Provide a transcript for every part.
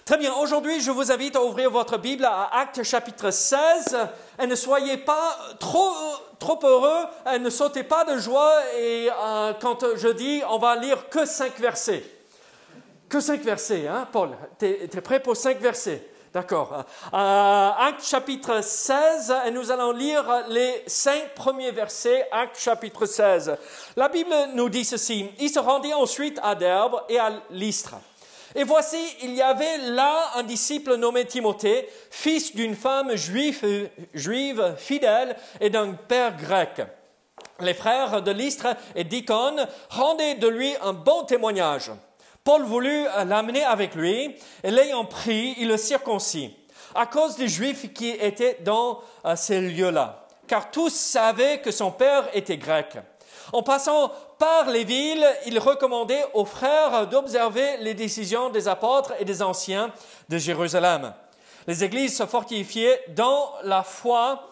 Très bien, aujourd'hui, je vous invite à ouvrir votre Bible à Actes chapitre 16 et ne soyez pas trop heureux, et ne sautez pas de joie et quand je dis on va lire que 5 versets. Que 5 versets, hein, Paul? T'es prêt pour 5 versets? D'accord. Actes chapitre 16, et nous allons lire les 5 premiers versets, Actes chapitre 16. La Bible nous dit ceci: « Il se rendit ensuite à Derbe et à Lystre. Et voici, il y avait là un disciple nommé Timothée, fils d'une femme juive fidèle et d'un père grec. Les frères de Lystre et d'Icône rendaient de lui un bon témoignage. Paul voulut l'amener avec lui, et l'ayant pris, il le circoncit, à cause des Juifs qui étaient dans ces lieux-là, car tous savaient que son père était grec. En passant par les villes, il recommandait aux frères d'observer les décisions des apôtres et des anciens de Jérusalem. Les églises se fortifiaient dans la foi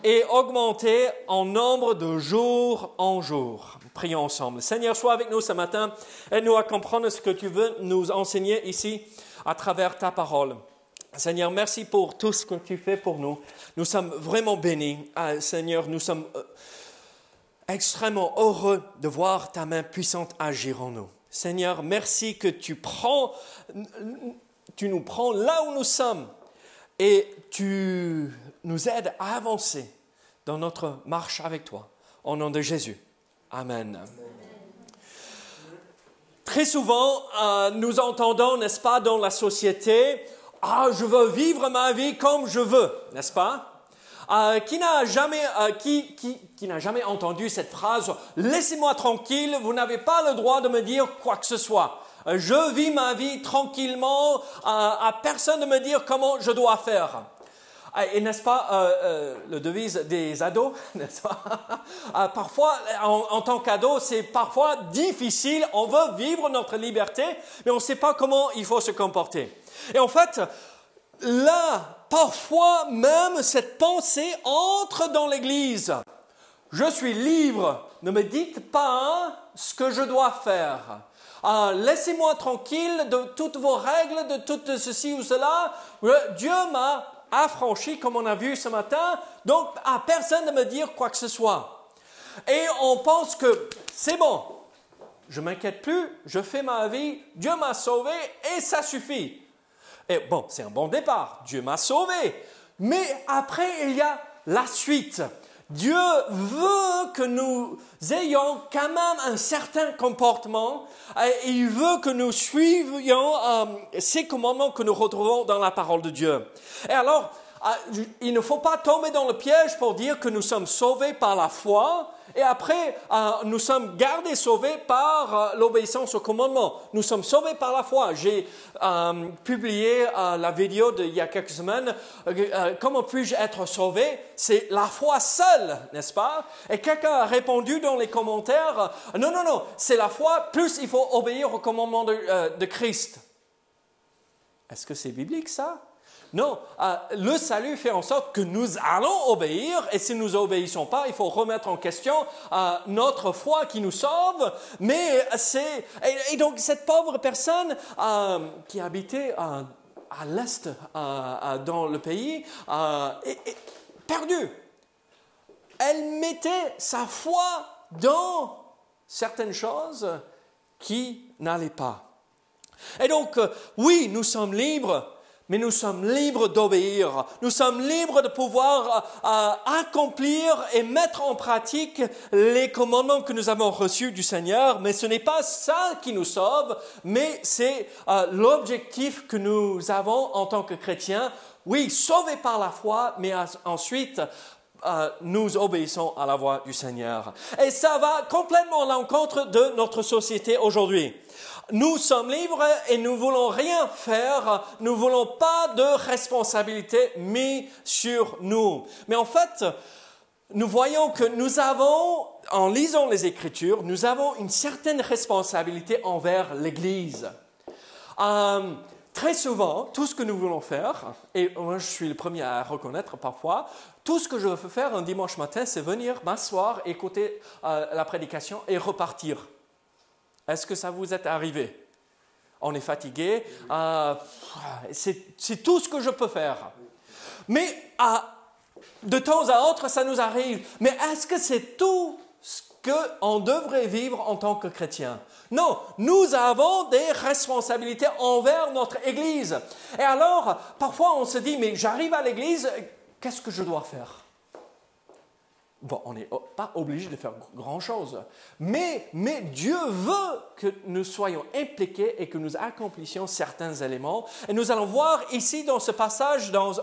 et augmentaient en nombre de jour en jour. » Prions ensemble. Seigneur, sois avec nous ce matin. Aide-nous à comprendre ce que tu veux nous enseigner ici à travers ta parole. Seigneur, merci pour tout ce que tu fais pour nous. Nous sommes vraiment bénis. Seigneur, nous sommes extrêmement heureux de voir ta main puissante agir en nous. Seigneur, merci que tu nous prends là où nous sommes et tu nous aides à avancer dans notre marche avec toi. Au nom de Jésus. Amen. Très souvent, nous entendons, n'est-ce pas, dans la société, « Ah, je veux vivre ma vie comme je veux », n'est-ce pas? Qui n'a jamais entendu cette phrase « Laissez-moi tranquille, vous n'avez pas le droit de me dire quoi que ce soit. Je vis ma vie tranquillement, à personne de me dire comment je dois faire. » Et n'est-ce pas le devise des ados, n'est-ce pas? Parfois, en tant qu'ado, c'est parfois difficile. On veut vivre notre liberté, mais on ne sait pas comment il faut se comporter. Et en fait, là, parfois même, cette pensée entre dans l'Église. Je suis libre, ne me dites pas ce que je dois faire. Laissez-moi tranquille de toutes vos règles, de tout ceci ou cela. Dieu m'a affranchi, comme on a vu ce matin, donc à personne de me dire quoi que ce soit. Et on pense que c'est bon, je ne m'inquiète plus, je fais ma vie, Dieu m'a sauvé et ça suffit. Et bon, c'est un bon départ, Dieu m'a sauvé. Mais après, il y a la suite. Dieu veut que nous ayons quand même un certain comportement. Et il veut que nous suivions ces commandements que nous retrouvons dans la parole de Dieu. Et alors, il ne faut pas tomber dans le piège pour dire que nous sommes sauvés par la foi et après nous sommes gardés sauvés par l'obéissance au commandement. Nous sommes sauvés par la foi. J'ai publié la vidéo d'il y a quelques semaines. Comment puis-je être sauvé? C'est la foi seule, n'est-ce pas? Et quelqu'un a répondu dans les commentaires, non, c'est la foi plus il faut obéir au commandement de Christ. Est-ce que c'est biblique ça? Non, le salut fait en sorte que nous allons obéir et si nous n'obéissons pas, il faut remettre en question notre foi qui nous sauve. Mais et donc cette pauvre personne qui habitait à l'est dans le pays est perdue. Elle mettait sa foi dans certaines choses qui n'allaient pas. Et donc, oui, nous sommes libres. Mais nous sommes libres d'obéir. Nous sommes libres de pouvoir accomplir et mettre en pratique les commandements que nous avons reçus du Seigneur. Mais ce n'est pas ça qui nous sauve, mais c'est l'objectif que nous avons en tant que chrétiens. Oui, sauvés par la foi, mais ensuite nous obéissons à la voix du Seigneur. Et ça va complètement à l'encontre de notre société aujourd'hui. Nous sommes libres et nous ne voulons rien faire, nous ne voulons pas de responsabilité mise sur nous. Mais en fait, nous voyons que nous avons, en lisant les Écritures, nous avons une certaine responsabilité envers l'Église. Très souvent, tout ce que nous voulons faire, et moi je suis le premier à reconnaître parfois, tout ce que je veux faire un dimanche matin, c'est venir m'asseoir, écouter la prédication et repartir. Est-ce que ça vous est arrivé? on est fatigué, c'est tout ce que je peux faire. Mais de temps à autre, ça nous arrive. Mais est-ce que c'est tout ce qu'on devrait vivre en tant que chrétien? Non, nous avons des responsabilités envers notre Église. Et alors, parfois on se dit, mais j'arrive à l'Église, qu'est-ce que je dois faire? Bon, on n'est pas obligé de faire grand-chose. Mais Dieu veut que nous soyons impliqués et que nous accomplissions certains éléments. Et nous allons voir ici dans ce passage, dans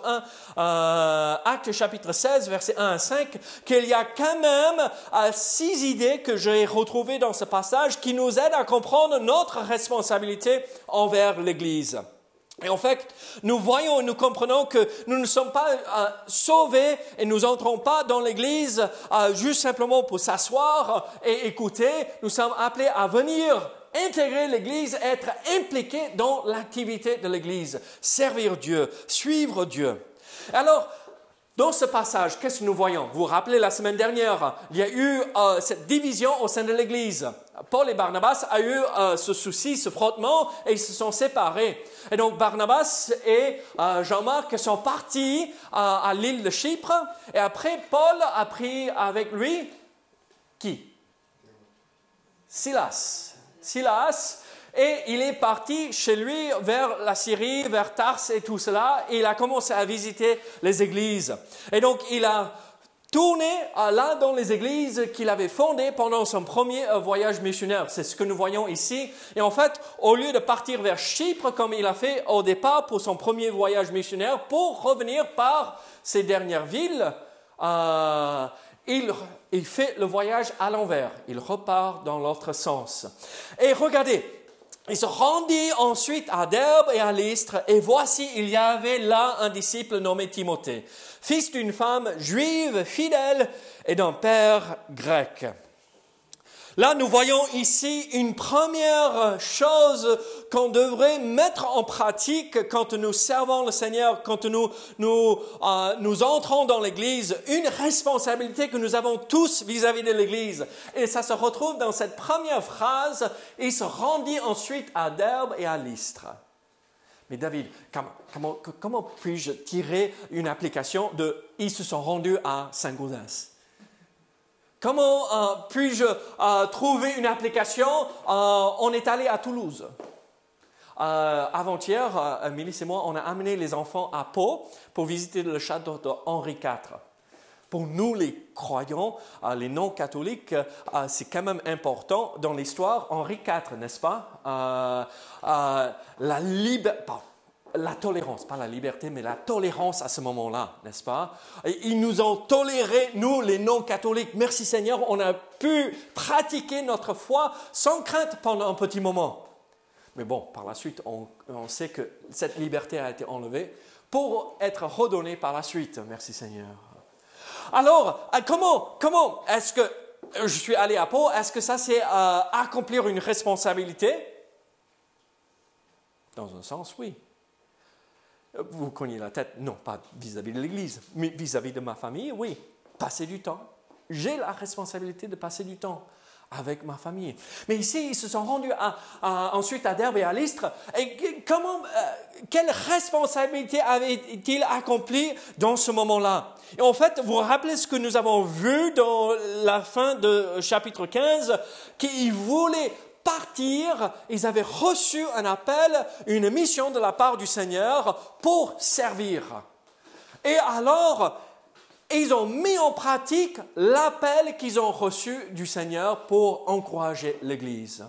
Actes chapitre 16, versets 1 à 5, qu'il y a quand même 6 idées que j'ai retrouvées dans ce passage qui nous aident à comprendre notre responsabilité envers l'Église. Et en fait, nous voyons et nous comprenons que nous ne sommes pas sauvés et nous n'entrons pas dans l'Église juste simplement pour s'asseoir et écouter. Nous sommes appelés à venir intégrer l'Église, être impliqués dans l'activité de l'Église, servir Dieu, suivre Dieu. Alors, dans ce passage, qu'est-ce que nous voyons? Vous vous rappelez, la semaine dernière, il y a eu cette division au sein de l'Église. Paul et Barnabas ont eu ce souci, ce frottement, et ils se sont séparés. Et donc, Barnabas et Jean-Marc sont partis à l'île de Chypre. Et après, Paul a pris avec lui qui? Silas. Et il est parti chez lui vers la Syrie, vers Tars et tout cela. Et il a commencé à visiter les églises. Et donc, il a tourné là dans les églises qu'il avait fondées pendant son premier voyage missionnaire. C'est ce que nous voyons ici. Et en fait, au lieu de partir vers Chypre, comme il a fait au départ pour son premier voyage missionnaire, pour revenir par ces dernières villes, il fait le voyage à l'envers. Il repart dans l'autre sens. Et regardez, il se rendit ensuite à Derbe et à Lystre, et voici, il y avait là un disciple nommé Timothée, fils d'une femme juive fidèle et d'un père grec. Là, nous voyons ici une première chose qu'on devrait mettre en pratique quand nous servons le Seigneur, quand nous entrons dans l'Église, une responsabilité que nous avons tous vis-à-vis de l'Église. Et ça se retrouve dans cette première phrase, « Il se rendit ensuite à Derbe et à Lystre ». Mais David, comment puis-je tirer une application de « Ils se sont rendus à Saint-Gaudens » ? Comment puis-je trouver une application? On est allé à Toulouse. Avant-hier, Mélisse et moi, on a amené les enfants à Pau pour visiter le château de Henri IV. Pour nous, les croyants, les non-catholiques, c'est quand même important dans l'histoire. Henri IV, n'est-ce pas? La tolérance, pas la liberté, mais la tolérance à ce moment-là, n'est-ce pas? Et ils nous ont tolérés, nous, les non-catholiques. Merci Seigneur, on a pu pratiquer notre foi sans crainte pendant un petit moment. Mais bon, par la suite, on sait que cette liberté a été enlevée pour être redonnée par la suite. Merci Seigneur. Alors, comment est-ce que je suis allé à Pau? Est-ce que ça, c'est accomplir une responsabilité? Dans un sens, oui. Vous cognez la tête, non pas vis-à-vis de l'Église, mais vis-à-vis de ma famille, oui. Passer du temps. J'ai la responsabilité de passer du temps avec ma famille. Mais ici, ils se sont rendus ensuite à Derbe et à Lystre. Et quelle responsabilité avait-il accompli dans ce moment-là? Et en fait, vous vous rappelez ce que nous avons vu dans la fin de chapitre 15, qu'ils voulaient partir, ils avaient reçu un appel, une mission de la part du Seigneur pour servir. Et alors, ils ont mis en pratique l'appel qu'ils ont reçu du Seigneur pour encourager l'Église.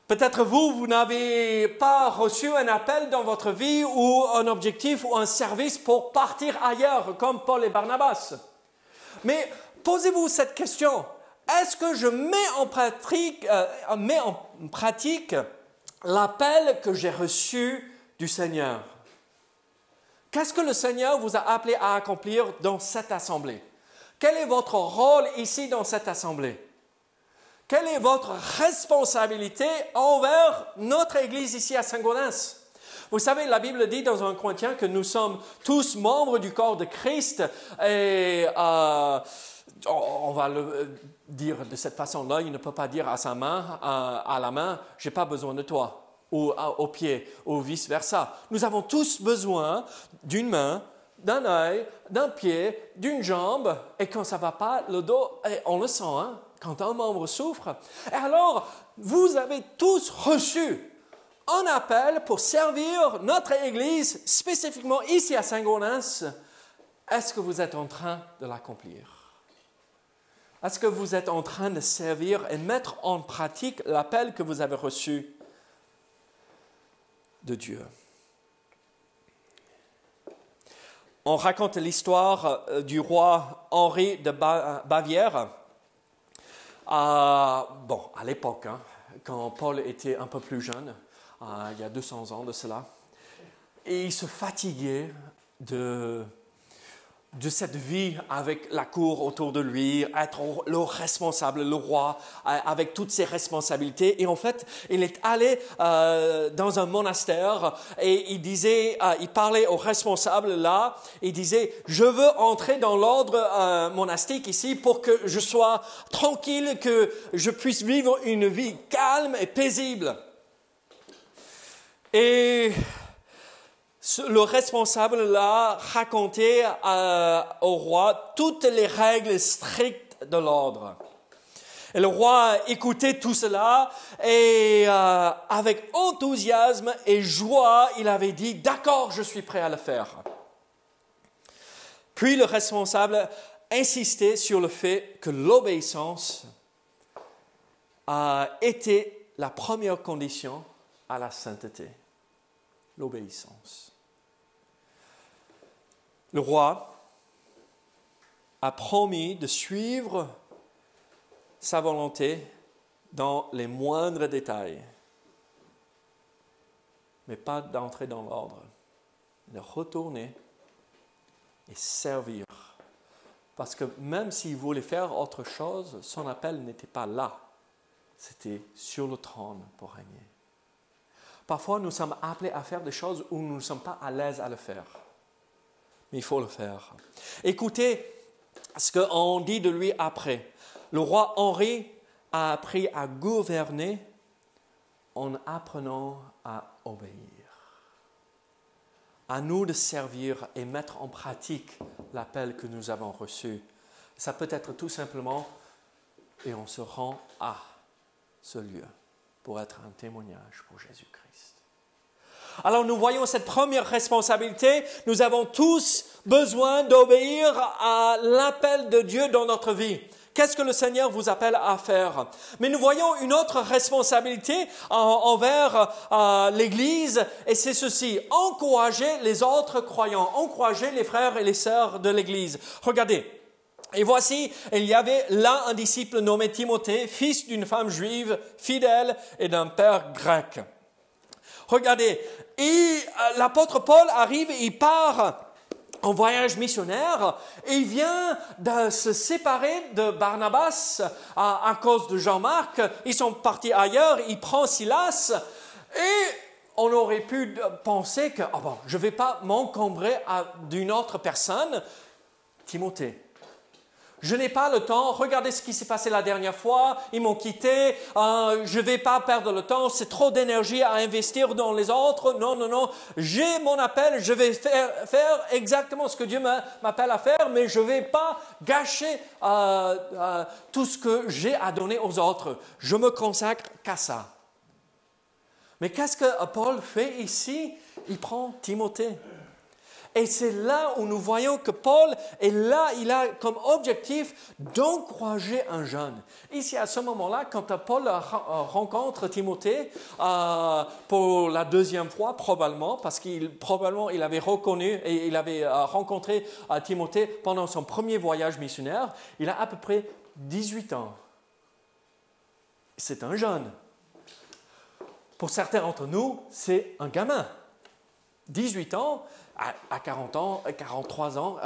Peut-être vous n'avez pas reçu un appel dans votre vie ou un objectif ou un service pour partir ailleurs, comme Paul et Barnabas. Mais posez-vous cette question. Est-ce que je mets en pratique l'appel que j'ai reçu du Seigneur? Qu'est-ce que le Seigneur vous a appelé à accomplir dans cette assemblée? Quel est votre rôle ici dans cette assemblée? Quelle est votre responsabilité envers notre Église ici à Saint-Gaudens? Vous savez, la Bible dit dans 1 Corinthiens que nous sommes tous membres du corps de Christ et on va le dire de cette façon-là, il ne peut pas dire à sa main, à la main, « j'ai pas besoin de toi ». ou aux pieds, ou vice-versa. Nous avons tous besoin d'une main, d'un œil, d'un pied, d'une jambe, et quand ça ne va pas, le dos, on le sent, hein, quand un membre souffre. Et alors, vous avez tous reçu un appel pour servir notre Église, spécifiquement ici à Saint-Gaudens. Est-ce que vous êtes en train de l'accomplir? Est-ce que vous êtes en train de servir et mettre en pratique l'appel que vous avez reçu de Dieu? On raconte l'histoire du roi Henri de Bavière. À l'époque, hein, quand Paul était un peu plus jeune, il y a 200 ans de cela, et il se fatiguait de cette vie avec la cour autour de lui, être le responsable, le roi, avec toutes ses responsabilités. Et en fait, il est allé dans un monastère et il parlait aux responsables là, il disait, je veux entrer dans l'ordre monastique ici pour que je sois tranquille, que je puisse vivre une vie calme et paisible. Et le responsable là racontait au roi toutes les règles strictes de l'ordre. Et le roi écoutait tout cela et avec enthousiasme et joie, il avait dit « D'accord, je suis prêt à le faire ». Puis le responsable insistait sur le fait que l'obéissance était la première condition à la sainteté. L'obéissance. Le roi a promis de suivre sa volonté dans les moindres détails, mais pas d'entrer dans l'ordre, de retourner et servir. Parce que même s'il voulait faire autre chose, son appel n'était pas là, c'était sur le trône pour régner. Parfois, nous sommes appelés à faire des choses où nous ne sommes pas à l'aise à le faire. Mais il faut le faire. Écoutez ce qu'on dit de lui après. Le roi Henri a appris à gouverner en apprenant à obéir. À nous de servir et mettre en pratique l'appel que nous avons reçu. Ça peut être tout simplement, et on se rend à ce lieu pour être un témoignage pour Jésus-Christ. Alors nous voyons cette première responsabilité. Nous avons tous besoin d'obéir à l'appel de Dieu dans notre vie. Qu'est-ce que le Seigneur vous appelle à faire? Mais nous voyons une autre responsabilité envers l'Église, et c'est ceci: encourager les autres croyants, encourager les frères et les sœurs de l'Église. Regardez. Et voici, il y avait là un disciple nommé Timothée, fils d'une femme juive, fidèle et d'un père grec. Regardez, et l'apôtre Paul arrive, il part en voyage missionnaire et il vient de se séparer de Barnabas à cause de Jean-Marc. Ils sont partis ailleurs, il prend Silas et on aurait pu penser que je ne vais pas m'encombrer d'une autre personne, Timothée. Je n'ai pas le temps, regardez ce qui s'est passé la dernière fois, ils m'ont quitté, je ne vais pas perdre le temps, c'est trop d'énergie à investir dans les autres, non, j'ai mon appel, je vais faire exactement ce que Dieu m'appelle à faire, mais je ne vais pas gâcher tout ce que j'ai à donner aux autres, je me consacre qu'à ça. Mais qu'est-ce que Paul fait ici? Il prend Timothée. Et c'est là où nous voyons que Paul est là, il a comme objectif d'encourager un jeune. Ici, à ce moment-là, quand Paul rencontre Timothée pour la deuxième fois, probablement, parce qu'il avait reconnu et il avait rencontré Timothée pendant son premier voyage missionnaire, il a à peu près 18 ans. C'est un jeune. Pour certains d'entre nous, c'est un gamin. 18 ans, à 40 ans, 43 ans,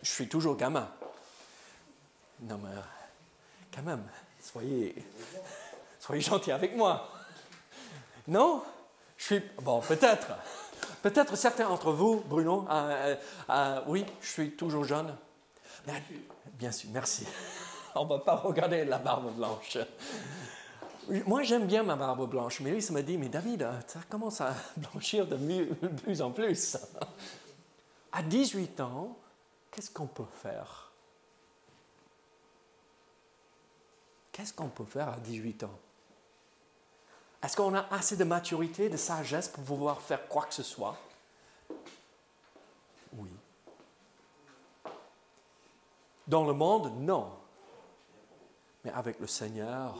je suis toujours gamin. Non, mais quand même, soyez gentils avec moi. Non? Peut-être certains d'entre vous, Bruno, oui, je suis toujours jeune. Mais, bien sûr, merci. On ne va pas regarder la barbe blanche. Moi, j'aime bien ma barbe blanche. Mélisse me dit, mais David, ça commence à blanchir de plus en plus. À 18 ans, qu'est-ce qu'on peut faire? Qu'est-ce qu'on peut faire à 18 ans? Est-ce qu'on a assez de maturité, de sagesse pour pouvoir faire quoi que ce soit? Oui. Dans le monde, non. Mais avec le Seigneur,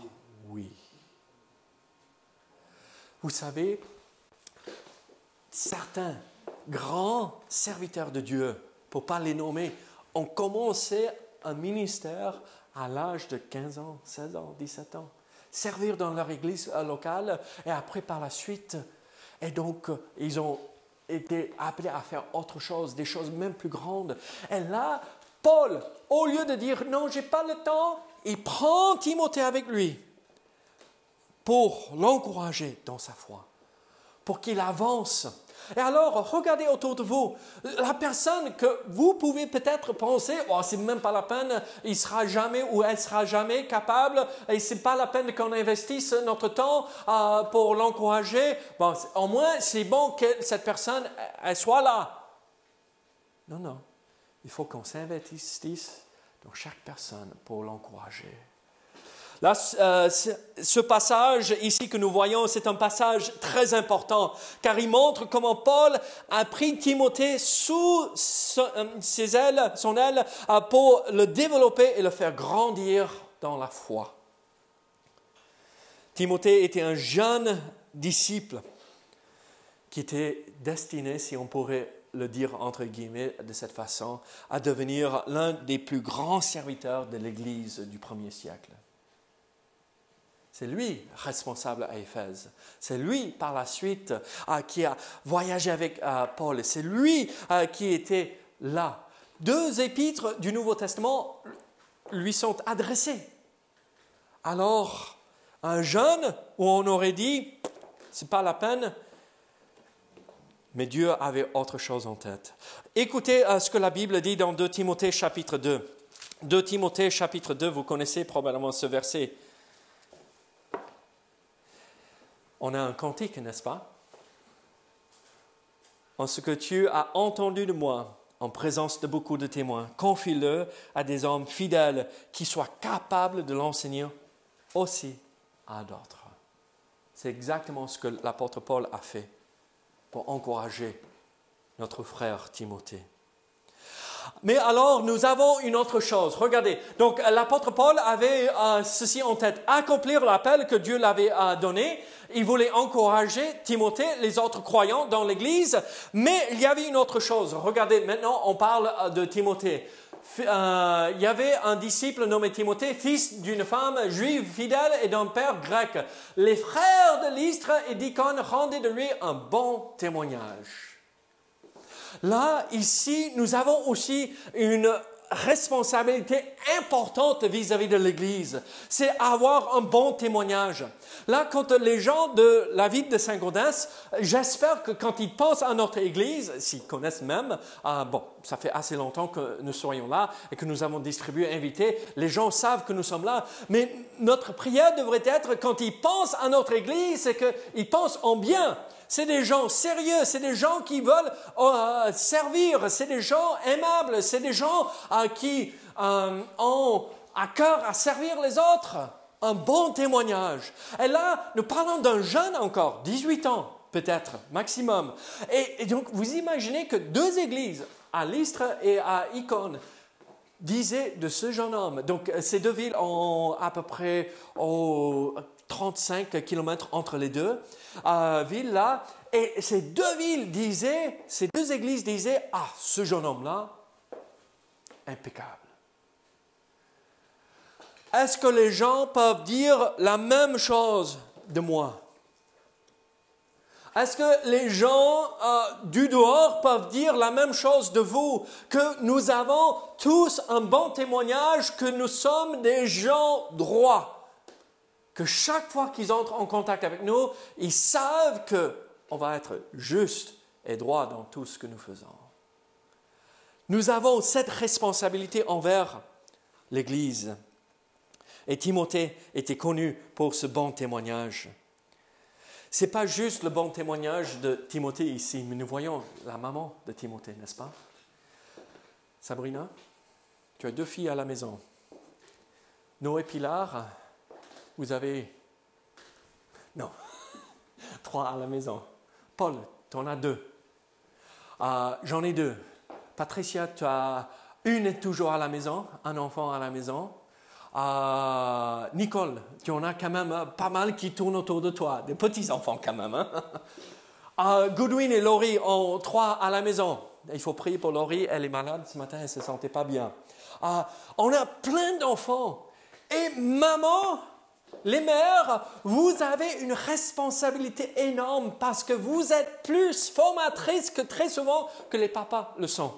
oui. Vous savez, certains grands serviteurs de Dieu, pour ne pas les nommer, ont commencé un ministère à l'âge de 15 ans, 16 ans, 17 ans. Servir dans leur église locale et après par la suite. Et donc, ils ont été appelés à faire autre chose, des choses même plus grandes. Et là, Paul, au lieu de dire « non, je n'ai pas le temps », il prend Timothée avec lui pour l'encourager dans sa foi, pour qu'il avance. Et alors, regardez autour de vous, la personne que vous pouvez peut-être penser, oh, c'est même pas la peine, il sera jamais ou elle sera jamais capable, et c'est pas la peine qu'on investisse notre temps pour l'encourager. Bon, au moins, c'est bon que cette personne, elle soit là. Non, non. Il faut qu'on s'investisse dans chaque personne pour l'encourager. Là, ce passage ici que nous voyons, c'est un passage très important, car il montre comment Paul a pris Timothée sous son aile pour le développer et le faire grandir dans la foi. Timothée était un jeune disciple qui était destiné, si on pourrait le dire entre guillemets de cette façon, à devenir l'un des plus grands serviteurs de l'Église du premier siècle. C'est lui responsable à Éphèse. C'est lui, par la suite, qui a voyagé avec Paul. C'est lui qui était là. 2 épîtres du Nouveau Testament lui sont adressées. Alors, un jeune où on aurait dit, c'est pas la peine, mais Dieu avait autre chose en tête. Écoutez ce que la Bible dit dans 2 Timothée chapitre 2. 2 Timothée chapitre 2, vous connaissez probablement ce verset. On a un cantique, n'est-ce pas? En ce que tu as entendu de moi, en présence de beaucoup de témoins, confie-le à des hommes fidèles qui soient capables de l'enseigner aussi à d'autres. C'est exactement ce que l'apôtre Paul a fait pour encourager notre frère Timothée. Mais alors, nous avons une autre chose. Regardez, donc l'apôtre Paul avait ceci en tête, accomplir l'appel que Dieu l'avait donné. Il voulait encourager Timothée, les autres croyants dans l'Église, mais il y avait une autre chose. Regardez, maintenant on parle de Timothée. Il y avait un disciple nommé Timothée, fils d'une femme juive fidèle et d'un père grec. Les frères de Lystre et d'Icône rendaient de lui un bon témoignage. Là, ici, nous avons aussi une responsabilité importante vis-à-vis de l'Église. C'est avoir un bon témoignage. Là, quand les gens de la ville de Saint-Gaudens, j'espère que quand ils pensent à notre Église, s'ils connaissent même, bon, ça fait assez longtemps que nous soyons là et que nous avons distribué, invité, les gens savent que nous sommes là, mais notre prière devrait être, quand ils pensent à notre Église, c'est qu'ils pensent en bien. C'est des gens sérieux, c'est des gens qui veulent servir, c'est des gens aimables, c'est des gens qui ont à cœur à servir les autres. Un bon témoignage. Et là, nous parlons d'un jeune encore, 18 ans peut-être, maximum. Et donc, vous imaginez que 2 églises, à Lystre et à Icône, disaient de ce jeune homme. Donc, ces 2 villes ont à peu près 35 kilomètres entre les 2 villes-là. Et ces 2 villes disaient, ces 2 églises disaient, ce jeune homme-là, impeccable. Est-ce que les gens peuvent dire la même chose de moi? Est-ce que les gens du dehors peuvent dire la même chose de vous? Que nous avons tous un bon témoignage, que nous sommes des gens droits. Que chaque fois qu'ils entrent en contact avec nous, ils savent qu'on va être juste et droit dans tout ce que nous faisons. Nous avons cette responsabilité envers l'Église. Et Timothée était connu pour ce bon témoignage. Ce n'est pas juste le bon témoignage de Timothée ici, mais nous voyons la maman de Timothée, n'est-ce pas? Sabrina, tu as 2 filles à la maison. Noé Pilar, vous avez... Non, 3 à la maison. Paul, tu en as 2. J'en ai 2. Patricia, tu as une toujours à la maison, un enfant à la maison. Nicole, tu en as quand même pas mal qui tournent autour de toi, des petits-enfants quand même. Goodwin et Laurie ont 3 à la maison. Il faut prier pour Laurie, elle est malade ce matin, elle ne se sentait pas bien. On a plein d'enfants. Et maman, les mères, vous avez une responsabilité énorme parce que vous êtes plus formatrices que très souvent que les papas le sont.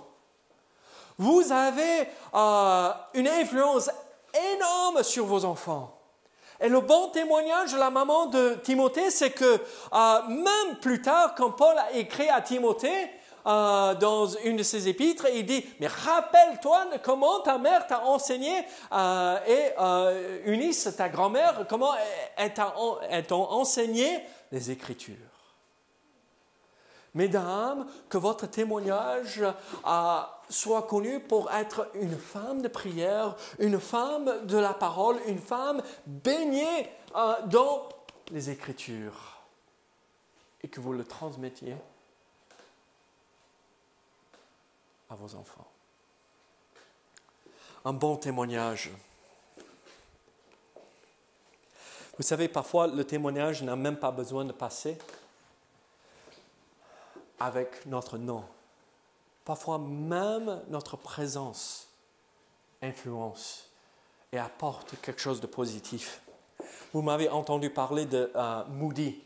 Vous avez une influence énorme sur vos enfants. Et le bon témoignage de la maman de Timothée, c'est que même plus tard, quand Paul a écrit à Timothée, dans une de ses épîtres, il dit « Mais rappelle-toi de comment ta mère t'a enseigné et Eunice, ta grand-mère, comment elles t'ont enseigné les Écritures. » Mesdames, que votre témoignage soit connu pour être une femme de prière, une femme de la parole, une femme baignée dans les Écritures et que vous le transmettiez à vos enfants. Un bon témoignage. Vous savez, parfois, le témoignage n'a même pas besoin de passer avec notre nom. Parfois, même notre présence influence et apporte quelque chose de positif. Vous m'avez entendu parler de Moody,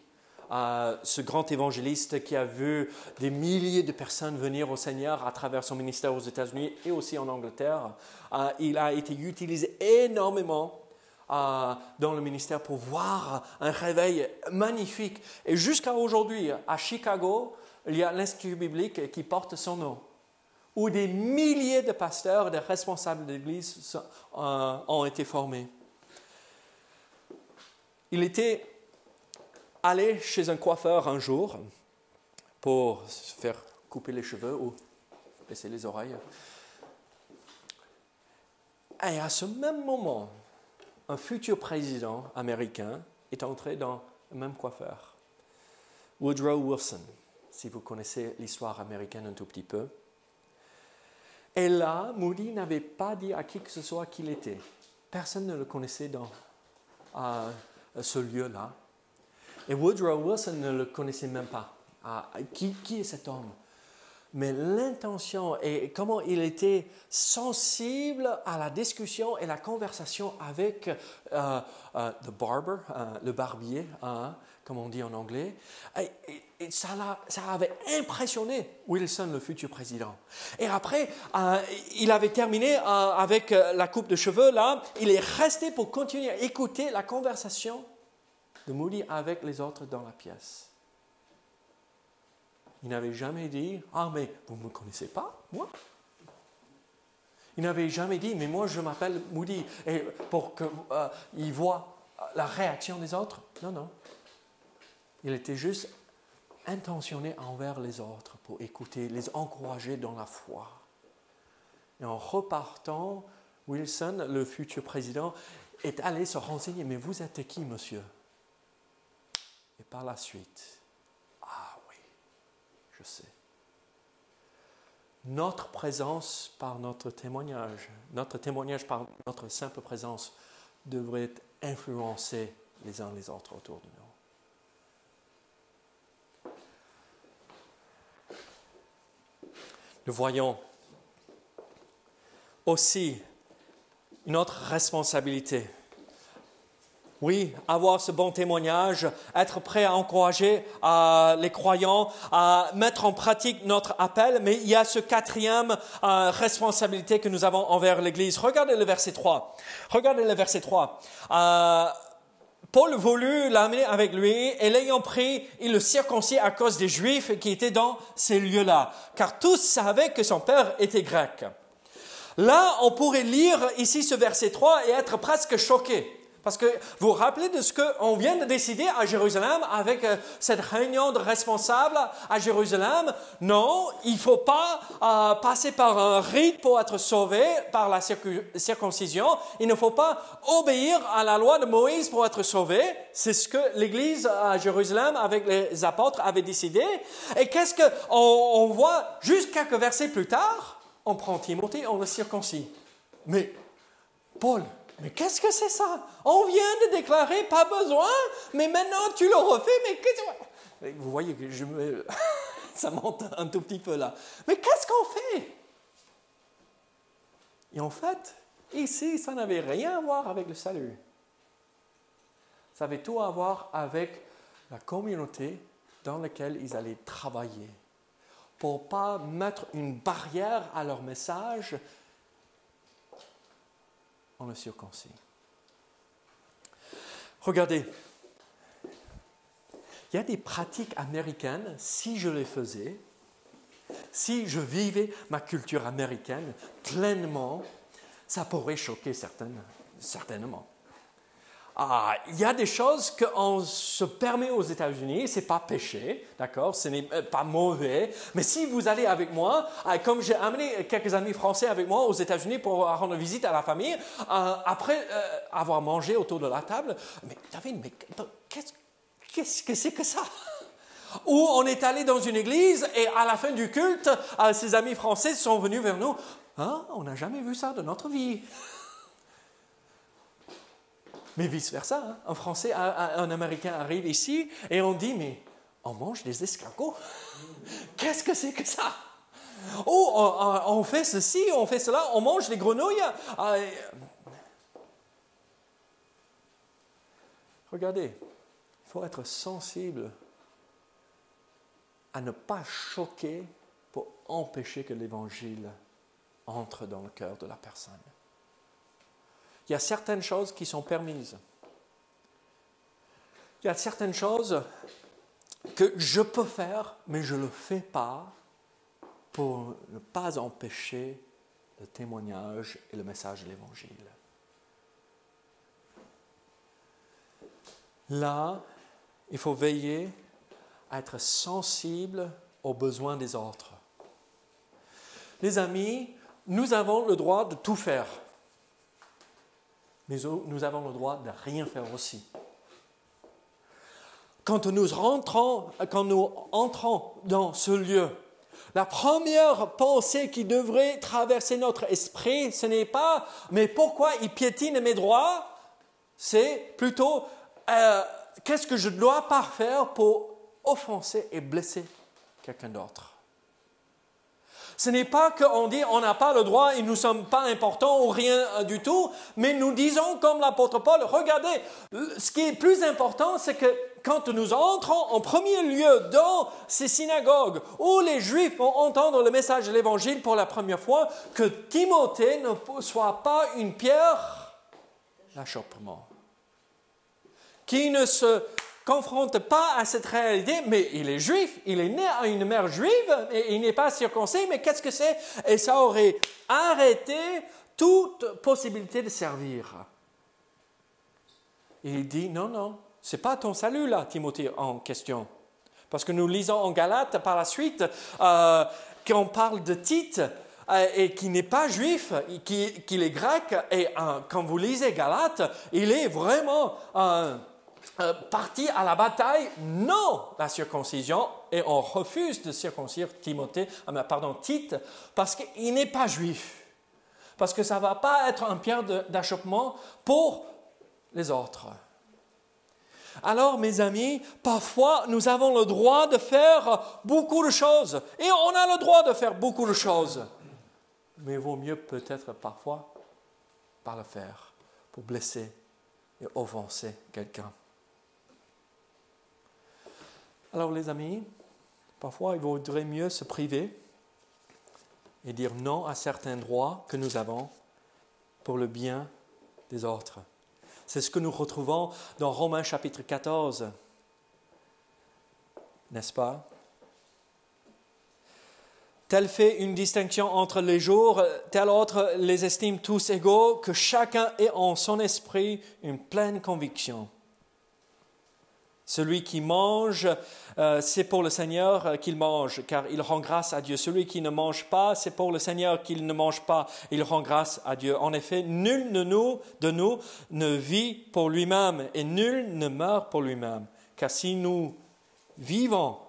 ce grand évangéliste qui a vu des milliers de personnes venir au Seigneur à travers son ministère aux États-Unis et aussi en Angleterre. Il a été utilisé énormément dans le ministère pour voir un réveil magnifique. Et jusqu'à aujourd'hui, à Chicago, il y a l'Institut biblique qui porte son nom, où des milliers de pasteurs et de responsables d'église ont été formés. Il était allé chez un coiffeur un jour pour se faire couper les cheveux ou baisser les oreilles. Et à ce même moment, un futur président américain est entré dans le même coiffeur. Woodrow Wilson, si vous connaissez l'histoire américaine un tout petit peu. Et là, Moody n'avait pas dit à qui que ce soit qui il était. Personne ne le connaissait dans ce lieu-là. Et Woodrow Wilson ne le connaissait même pas. Qui est cet homme? Mais l'intention et comment il était sensible à la discussion et la conversation avec the barber, le barbier, comme on dit en anglais. Et ça avait impressionné Wilson, le futur président. Et après, il avait terminé avec la coupe de cheveux là. Il est resté pour continuer à écouter la conversation de Moody avec les autres dans la pièce. Il n'avait jamais dit « Ah, mais vous ne me connaissez pas, moi ?» Il n'avait jamais dit « Mais moi, je m'appelle Moody. » Et pour qu'il voit la réaction des autres. Non, non. Il était juste intentionné envers les autres pour écouter, les encourager dans la foi. Et en repartant, Wilson, le futur président, est allé se renseigner. « Mais vous êtes qui, monsieur ?» Et par la suite, je sais. Notre présence par notre témoignage par notre simple présence devrait influencer les uns les autres autour de nous. Nous voyons aussi une autre responsabilité. Oui, avoir ce bon témoignage, être prêt à encourager les croyants, à mettre en pratique notre appel, mais il y a ce quatrième responsabilité que nous avons envers l'Église. Regardez le verset 3. Paul voulut l'amener avec lui et l'ayant pris, il le circoncis à cause des Juifs qui étaient dans ces lieux-là, car tous savaient que son père était grec. Là, on pourrait lire ici ce verset 3 et être presque choqué. Parce que vous vous rappelez de ce qu'on vient de décider à Jérusalem avec cette réunion de responsables à Jérusalem? Non, il ne faut pas passer par un rite pour être sauvé, par la circoncision. Il ne faut pas obéir à la loi de Moïse pour être sauvé. C'est ce que l'Église à Jérusalem avec les apôtres avait décidé. Et qu'est-ce qu'on voit juste quelques versets plus tard? On prend Timothée, on le circoncis. Mais Paul... Mais qu'est-ce que c'est ça? On vient de déclarer pas besoin, mais maintenant tu le refais, mais qu'est-ce que... Vous voyez que ça monte un tout petit peu là. Mais qu'est-ce qu'on fait? Et en fait, ici, ça n'avait rien à voir avec le salut. Ça avait tout à voir avec la communauté dans laquelle ils allaient travailler. Pour ne pas mettre une barrière à leur message, on le circoncis. Regardez, il y a des pratiques américaines, si je les faisais, si je vivais ma culture américaine pleinement, ça pourrait choquer certainement. Il y a des choses qu'on se permet aux États-Unis, ce n'est pas péché, d'accord, ce n'est pas mauvais, mais si vous allez avec moi, comme j'ai amené quelques amis français avec moi aux États-Unis pour rendre visite à la famille, après avoir mangé autour de la table, mais David, mais qu'est-ce que c'est que ça? Ou on est allé dans une église et à la fin du culte, ses amis français sont venus vers nous, on n'a jamais vu ça de notre vie. Mais vice-versa, hein. Un Français, un Américain arrive ici et on dit, mais on mange des escargots. Qu'est-ce que c'est que ça? On fait ceci, on fait cela, on mange des grenouilles. Regardez, il faut être sensible à ne pas choquer pour empêcher que l'Évangile entre dans le cœur de la personne. Il y a certaines choses qui sont permises. Il y a certaines choses que je peux faire, mais je ne le fais pas pour ne pas empêcher le témoignage et le message de l'Évangile. Là, il faut veiller à être sensible aux besoins des autres. Les amis, nous avons le droit de tout faire. Mais nous avons le droit de rien faire aussi. Quand nous entrons dans ce lieu, la première pensée qui devrait traverser notre esprit, ce n'est pas « mais pourquoi il piétine mes droits ?» C'est plutôt « qu'est-ce que je ne dois pas faire pour offenser et blesser quelqu'un d'autre ?» Ce n'est pas qu'on dit on n'a pas le droit et nous ne sommes pas importants ou rien du tout, mais nous disons comme l'apôtre Paul, regardez, ce qui est plus important, c'est que quand nous entrons en premier lieu dans ces synagogues où les Juifs vont entendre le message de l'Évangile pour la première fois, que Timothée ne soit pas une pierre d'achoppement, qui ne se confronte pas à cette réalité, mais il est juif, il est né à une mère juive, et il n'est pas circoncis, mais qu'est-ce que c'est? Et ça aurait arrêté toute possibilité de servir. Et il dit, non, ce n'est pas ton salut là, Timothée, en question. Parce que nous lisons en Galates par la suite, qu'on parle de Tite, et qui n'est pas juif, qu'il est grec, et quand vous lisez Galates, il est vraiment... parti à la bataille, non, la circoncision, et on refuse de circoncire Tite, parce qu'il n'est pas juif, parce que ça ne va pas être un pierre d'achoppement pour les autres. Alors, mes amis, parfois, nous avons le droit de faire beaucoup de choses, et on a le droit de faire beaucoup de choses, mais il vaut mieux peut-être parfois pas le faire pour blesser et offenser quelqu'un. Alors les amis, parfois il vaudrait mieux se priver et dire non à certains droits que nous avons pour le bien des autres. C'est ce que nous retrouvons dans Romains chapitre 14, n'est-ce pas? tel fait une distinction entre les jours, tel autre les estime tous égaux, que chacun ait en son esprit une pleine conviction. Celui qui mange, c'est pour le Seigneur qu'il mange, car il rend grâce à Dieu. Celui qui ne mange pas, c'est pour le Seigneur qu'il ne mange pas, il rend grâce à Dieu. En effet, nul de nous ne vit pour lui-même, et nul ne meurt pour lui-même. Car si nous vivons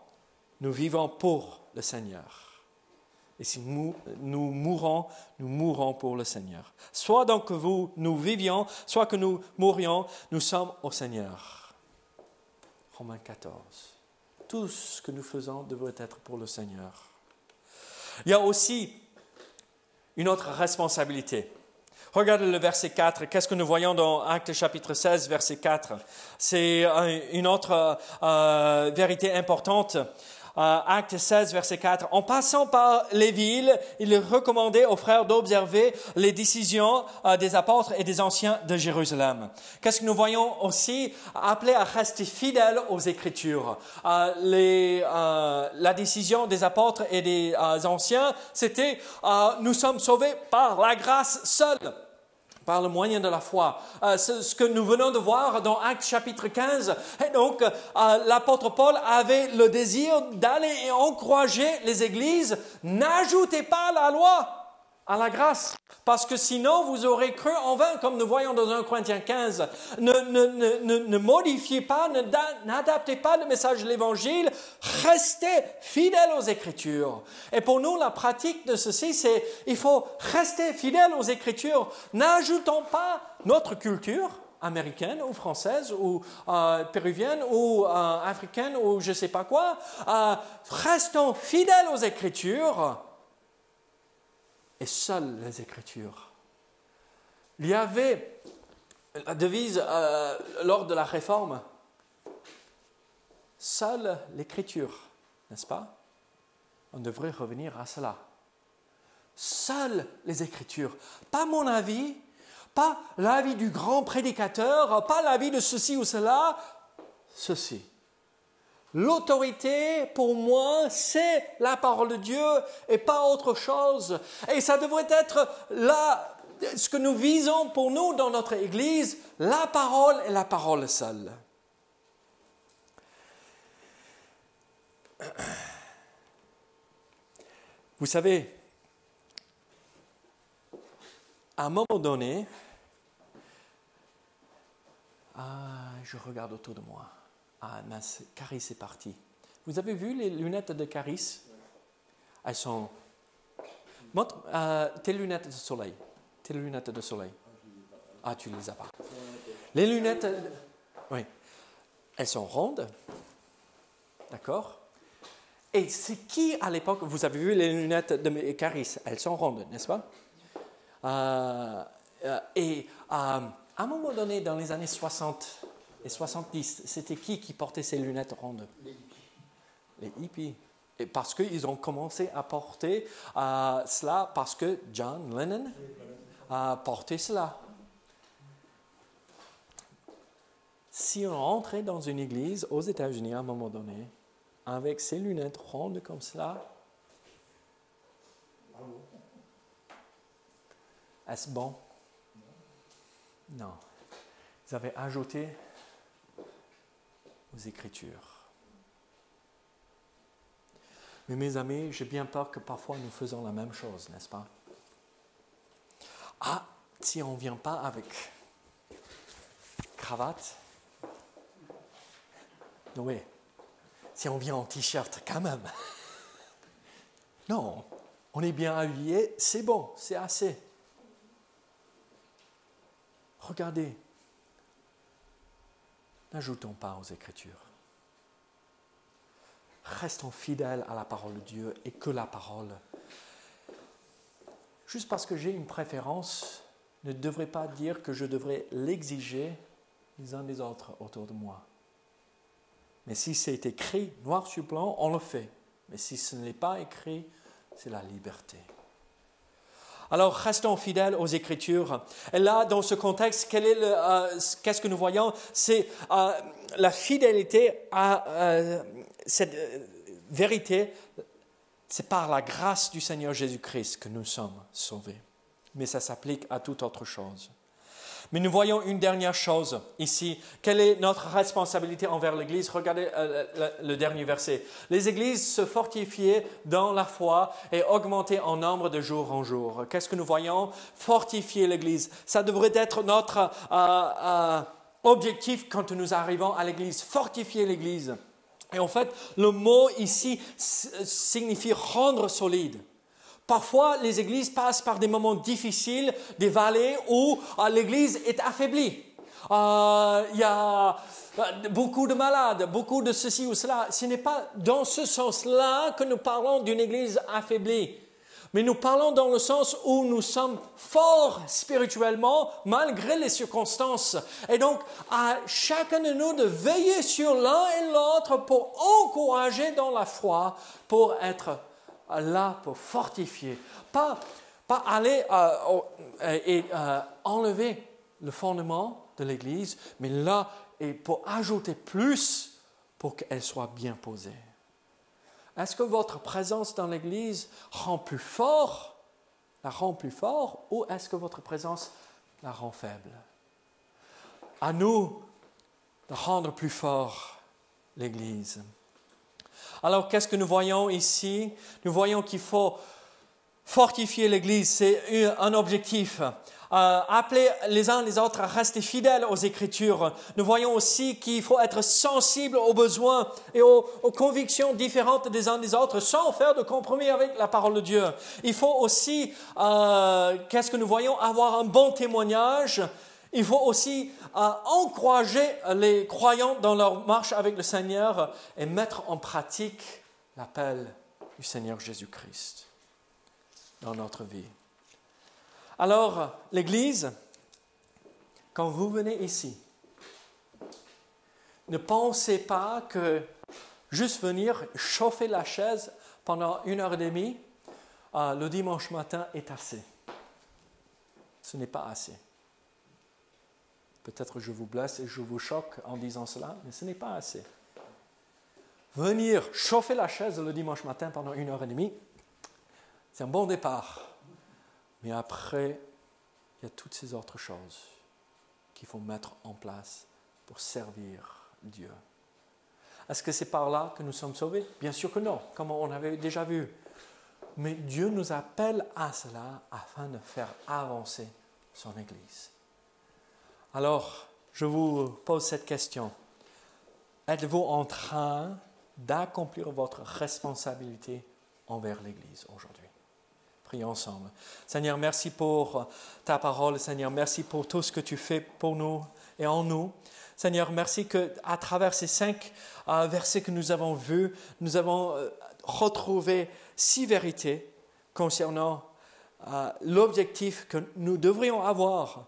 pour le Seigneur. Et si nous mourons pour le Seigneur. Soit donc que nous vivions, soit que nous mourions, nous sommes au Seigneur. Romains 14. Tout ce que nous faisons devrait être pour le Seigneur. Il y a aussi une autre responsabilité. Regardez le verset 4. Qu'est-ce que nous voyons dans Actes chapitre 16, verset 4? C'est une autre vérité importante. Acte 16, verset 4. En passant par les villes, il recommandait aux frères d'observer les décisions des apôtres et des anciens de Jérusalem. Qu'est-ce que nous voyons aussi? Appelés à rester fidèles aux Écritures. La décision des apôtres et des anciens, c'était nous sommes sauvés par la grâce seule. Par le moyen de la foi. Ce que nous venons de voir dans Actes chapitre 15. Et donc, l'apôtre Paul avait le désir d'aller et encourager les églises. N'ajoutez pas la loi à la grâce. Parce que sinon, vous aurez cru en vain, comme nous voyons dans 1 Corinthiens 15. Ne modifiez pas, n'adaptez pas le message de l'Évangile. Restez fidèles aux Écritures. Et pour nous, la pratique de ceci, c'est il faut rester fidèles aux Écritures. N'ajoutons pas notre culture américaine ou française ou péruvienne ou africaine ou je ne sais pas quoi. Restons fidèles aux Écritures. Et seules les Écritures. Il y avait la devise lors de la Réforme, seule l'Écriture, n'est-ce pas? On devrait revenir à cela. Seules les Écritures. Pas mon avis, pas l'avis du grand prédicateur, pas l'avis de ceci ou cela, ceci. L'autorité, pour moi, c'est la parole de Dieu et pas autre chose. Et ça devrait être ce que nous visons pour nous dans notre Église, la parole et la parole seule. Vous savez, à un moment donné, je regarde autour de moi. Ah, mince, Caris est parti. Vous avez vu les lunettes de Caris? Elles sont... Montre tes lunettes de soleil. Tes lunettes de soleil. Ah, tu ne les as pas. Les lunettes... Oui. Elles sont rondes. D'accord? Et c'est qui, à l'époque... Vous avez vu les lunettes de Caris? Elles sont rondes, n'est-ce pas? À un moment donné, dans les années 60... et 70, c'était qui portait ces lunettes rondes? Les hippies. Et parce qu'ils ont commencé à porter cela, parce que John Lennon a porté cela. Si on entrait dans une église aux États-Unis à un moment donné, avec ces lunettes rondes comme cela, est-ce bon? Non. Ils avaient ajouté aux Écritures. Mais mes amis, j'ai bien peur que parfois nous faisons la même chose, n'est-ce pas? Ah, si on ne vient pas avec cravate, oui, si on vient en t-shirt quand même. Non, on est bien habillé, c'est bon, c'est assez. Regardez, n'ajoutons pas aux Écritures. Restons fidèles à la parole de Dieu et que la parole, juste parce que j'ai une préférence, ne devrait pas dire que je devrais l'exiger les uns des autres autour de moi. Mais si c'est écrit noir sur blanc, on le fait. Mais si ce n'est pas écrit, c'est la liberté. Alors, restons fidèles aux Écritures. Et là, dans ce contexte, qu'est-ce que nous voyons? C'est la fidélité à cette vérité. C'est par la grâce du Seigneur Jésus-Christ que nous sommes sauvés. Mais ça s'applique à toute autre chose. Mais nous voyons une dernière chose ici. Quelle est notre responsabilité envers l'Église? Regardez le dernier verset. Les églises se fortifiaient dans la foi et augmentaient en nombre de jour en jour. Qu'est-ce que nous voyons? Fortifier l'Église. Ça devrait être notre objectif quand nous arrivons à l'Église. Fortifier l'Église. Et en fait, le mot ici signifie rendre solide. Parfois, les églises passent par des moments difficiles, des vallées où l'église est affaiblie. Il y a beaucoup de malades, beaucoup de ceci ou cela. Ce n'est pas dans ce sens-là que nous parlons d'une église affaiblie. Mais nous parlons dans le sens où nous sommes forts spirituellement malgré les circonstances. Et donc, à chacun de nous de veiller sur l'un et l'autre pour encourager dans la foi, pour être là pour fortifier, pas aller et enlever le fondement de l'Église, mais là et pour ajouter plus pour qu'elle soit bien posée. Est-ce que votre présence dans l'Église la rend plus fort, ou est-ce que votre présence la rend faible? À nous de rendre plus fort l'Église. Alors, qu'est-ce que nous voyons ici? Nous voyons qu'il faut fortifier l'Église, c'est un objectif. Appeler les uns les autres à rester fidèles aux Écritures. Nous voyons aussi qu'il faut être sensible aux besoins et aux convictions différentes des uns des autres sans faire de compromis avec la parole de Dieu. Il faut aussi, qu'est-ce que nous voyons? Avoir un bon témoignage. Il faut aussi encourager les croyants dans leur marche avec le Seigneur et mettre en pratique l'appel du Seigneur Jésus-Christ dans notre vie. Alors, l'Église, quand vous venez ici, ne pensez pas que juste venir chauffer la chaise pendant 1h30 le dimanche matin est assez. Ce n'est pas assez. Peut-être je vous blesse et je vous choque en disant cela, mais ce n'est pas assez. Venir chauffer la chaise le dimanche matin pendant 1h30, c'est un bon départ. Mais après, il y a toutes ces autres choses qu'il faut mettre en place pour servir Dieu. Est-ce que c'est par là que nous sommes sauvés? Bien sûr que non, comme on avait déjà vu. Mais Dieu nous appelle à cela afin de faire avancer son Église. Alors, je vous pose cette question. Êtes-vous en train d'accomplir votre responsabilité envers l'Église aujourd'hui? Prions ensemble. Seigneur, merci pour ta parole. Seigneur, merci pour tout ce que tu fais pour nous et en nous. Seigneur, merci qu'à travers ces 5 versets que nous avons vus, nous avons retrouvé 6 vérités concernant l'objectif que nous devrions avoir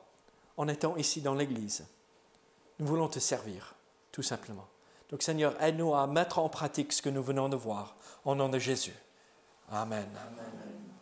en étant ici dans l'Église. Nous voulons te servir, tout simplement. Donc Seigneur, aide-nous à mettre en pratique ce que nous venons de voir. Au nom de Jésus. Amen. Amen.